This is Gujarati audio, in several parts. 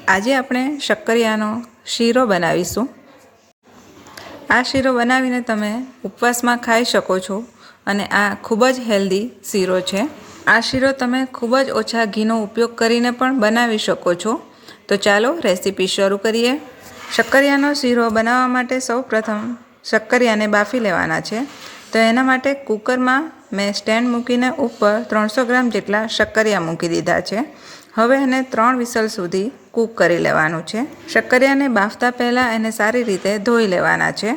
આજે આપણે શક્કરિયાનો શીરો બનાવીશું। આ શીરો બનાવીને તમે ઉપવાસમાં ખાઈ શકો છો અને આ ખૂબ જ હેલ્ધી શીરો છે। આ શીરો તમે ખૂબ જ ઓછા ઘીનો ઉપયોગ કરીને પણ બનાવી શકો છો। તો ચાલો રેસીપી શરૂ કરીએ। શક્કરિયાનો શીરો બનાવવા માટે સૌપ્રથમ શક્કરિયાને બાફી લેવાના છે। તો એના માટે કુકરમાં મેં સ્ટેન્ડ મૂકીને ઉપર 300 ગ્રામ જેટલા શક્કરિયા મૂકી દીધા છે। હવે એને 3 વિસલ સુધી કૂક કરી લેવાનું છે। શક્કરિયાને બાફતા પહેલાં એને સારી રીતે ધોઈ લેવાના છે।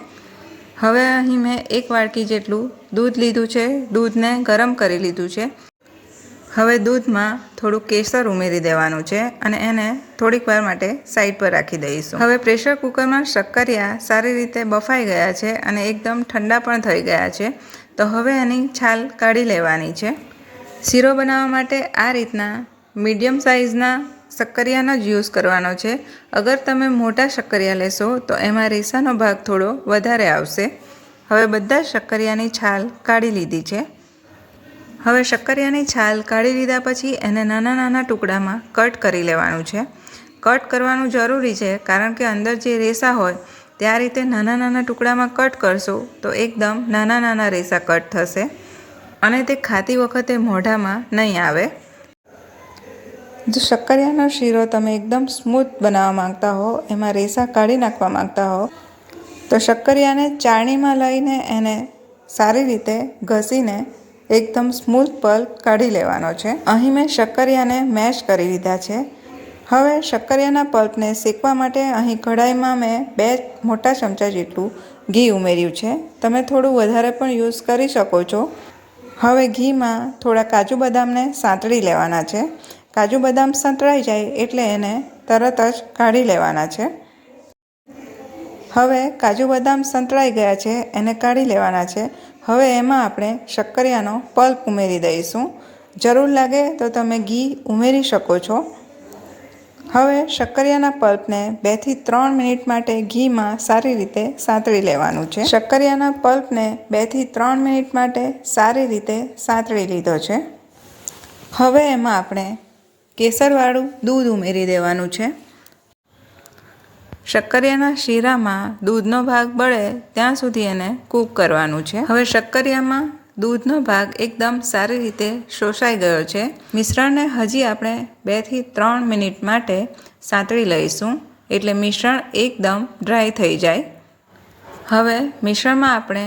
હવે અહીં મેં 1 વાડકી જેટલું દૂધ લીધું છે। દૂધને ગરમ કરી લીધું છે। હવે દૂધમાં થોડું કેસર ઉમેરી દેવાનું છે અને એને થોડીક વાર માટે સાઈડ પર રાખી દઈશું। હવે પ્રેશર કુકરમાં શક્કરિયા સારી રીતે બફાઈ ગયા છે અને એકદમ ઠંડા પણ થઈ ગયા છે। તો હવે એની છાલ કાઢી લેવાની છે। શીરો બનાવવા માટે આ રીતના મીડિયમ સાઇઝના શક્કરિયાનો જ યુઝ કરવાનો છે। અગર તમે મોટા શક્કરિયા લેશો તો એમાં રેસાનો ભાગ થોડો વધારે આવશે। હવે બધા શક્કરિયાની છાલ કાઢી લીધી છે। હવે શક્કરિયાની છાલ કાઢી લીધા પછી એને નાના નાના ટુકડામાં કટ કરી લેવાનું છે। કટ કરવાનું જરૂરી છે કારણ કે અંદર જે રેસા હોય તે આ રીતે નાના નાના ટુકડામાં કટ કરશો તો એકદમ નાના નાના રેસા કટ થશે અને તે ખાતી વખતે મોઢામાં નહીં આવે। જો શક્કરિયાનો શીરો તમે એકદમ સ્મૂથ બનાવવા માંગતા હો, એમાં રેસા કાઢી નાખવા માંગતા હો તો શક્કરિયાને ચાળણીમાં લઈને એને સારી રીતે ઘસીને એકદમ સ્મૂથ પલ્પ કાઢી લેવાનો છે। અહીં મેં શક્કરિયાને મેશ કરી લીધા છે। હવે શક્કરિયાના પલ્પને શેકવા માટે અહીં કઢાઈમાં મેં 2 મોટા ચમચા જેટલું ઘી ઉમેર્યું છે। તમે થોડું વધારે પણ યુઝ કરી શકો છો। હવે ઘીમાં થોડા કાજુ બદામને સાંતળી લેવાના છે। કાજુ બદામ સંતળાઈ જાય એટલે એને તરત જ કાઢી લેવાના છે। હવે કાજુ બદામ સંતળાઈ ગયા છે એને કાઢી લેવાના છે। હવે એમાં આપણે શક્કરિયાનો પલ્પ ઉમેરી દઈશું। જરૂર લાગે તો તમે ઘી ઉમેરી શકો છો। હવે શક્કરિયાના પલ્પને 2 થી 3 મિનિટ માટે ઘીમાં સારી રીતે સાંતળી લેવાનું છે। શક્કરિયાના પલ્પને 2 થી 3 મિનિટ માટે સારી રીતે સાંતળી લીધો છે। હવે એમાં આપણે કેસરવાળું દૂધ ઉમેરી દેવાનું છે। શક્કરિયાના શીરામાં દૂધનો ભાગ બળે ત્યાં સુધી એને કૂક કરવાનું છે। હવે શક્કરિયામાં દૂધનો ભાગ એકદમ સારી રીતે શોષાઈ ગયો છે। મિશ્રણને હજી આપણે 2 થી 3 મિનિટ માટે સાંતળી લઈશું એટલે મિશ્રણ એકદમ ડ્રાય થઈ જાય। હવે મિશ્રણમાં આપણે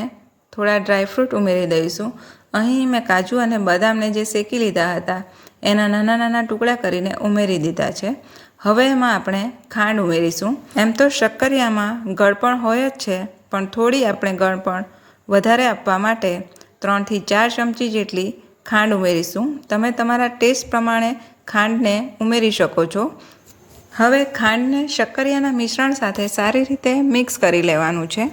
થોડા ડ્રાયફ્રૂટ ઉમેરી દઈશું। અહીં મેં કાજુ અને બદામને જે શેકી લીધા હતા એના નાના નાના ટુકડા કરીને ઉમેરી દીધા છે। હવે એમાં આપણે ખાંડ ઉમેરીશું। એમ તો શક્કરિયામાં ગળપણ હોય જ છે પણ થોડી આપણે ગળપણ વધારે આપવા માટે 3 થી 4 ચમચી જેટલી ખાંડ ઉમેરીશું। તમે તમારા ટેસ્ટ પ્રમાણે ખાંડને ઉમેરી શકો છો। હવે ખાંડને શક્કરિયાના મિશ્રણ સાથે સારી રીતે મિક્સ કરી લેવાનું છે।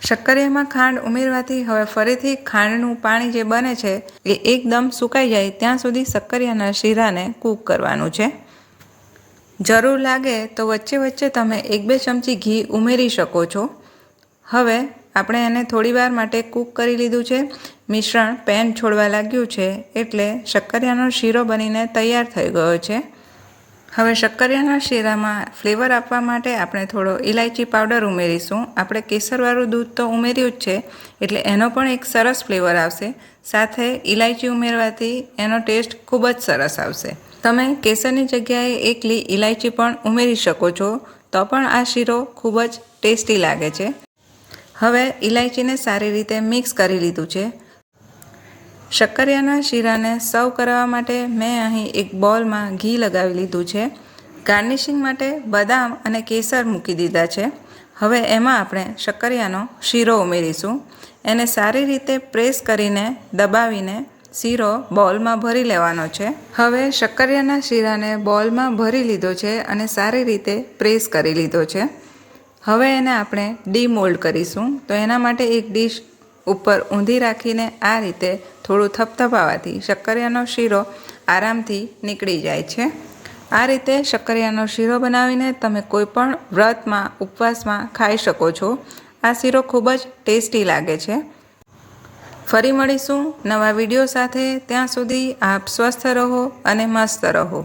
શક્કરિયામાં ખાંડ ઉમેરવાથી હવે ફરીથી ખાંડનું પાણી જે બને છે એ એકદમ સુકાઈ જાય ત્યાં સુધી શક્કરિયાના શીરાને કૂક કરવાનું છે। જરૂર લાગે તો વચ્ચે વચ્ચે તમે 1-2 ચમચી ઘી ઉમેરી શકો છો। હવે આપણે એને થોડીવાર માટે કૂક કરી લીધું છે। મિશ્રણ પેન છોડવા લાગ્યું છે એટલે શક્કરિયાનો શીરો બનીને તૈયાર થઈ ગયો છે। હવે શક્કરિયાના શીરામાં ફ્લેવર આપવા માટે આપણે થોડો ઇલાયચી પાવડર ઉમેરીશું। આપણે કેસરવાળું દૂધ તો ઉમેર્યું જ છે એટલે એનો પણ એક સરસ ફ્લેવર આવશે। સાથે ઇલાયચી ઉમેરવાથી એનો ટેસ્ટ ખૂબ જ સરસ આવશે। તમે કેસરની જગ્યાએ એકલી ઇલાયચી પણ ઉમેરી શકો છો તો પણ આ શીરો ખૂબ જ ટેસ્ટી લાગે છે। હવે ઇલાયચીને સારી રીતે મિક્સ કરી લીધું છે। શક્કરિયાના શીરાને સર્વ કરવા માટે મેં અહીં એક બોલમાં ઘી લગાવી લીધું છે। ગાર્નિશિંગ માટે બદામ અને કેસર મૂકી દીધા છે। હવે એમાં આપણે શક્કરિયાનો શીરો ઉમેરીશું। એને સારી રીતે પ્રેસ કરીને દબાવીને શીરો બોલમાં ભરી લેવાનો છે। હવે શક્કરિયાના શીરાને બોલમાં ભરી લીધો છે અને સારી રીતે પ્રેસ કરી લીધો છે। હવે એને આપણે ડીમોલ્ડ કરીશું। તો એના માટે એક ડીશ ઉપર ઊંધી રાખીને આ રીતે થોડું થપથપાવાથી શક્કરિયાનો શીરો આરામથી નીકળી જાય છે। આ રીતે શક્કરિયાનો શીરો બનાવીને તમે કોઈ પણ વ્રતમાં ઉપવાસમાં ખાઈ શકો છો। આ શીરો ખૂબ જ ટેસ્ટી લાગે છે। ફરી મળીશું નવા વિડીયો સાથે। ત્યાં સુધી આપ સ્વસ્થ રહો અને મસ્ત રહો।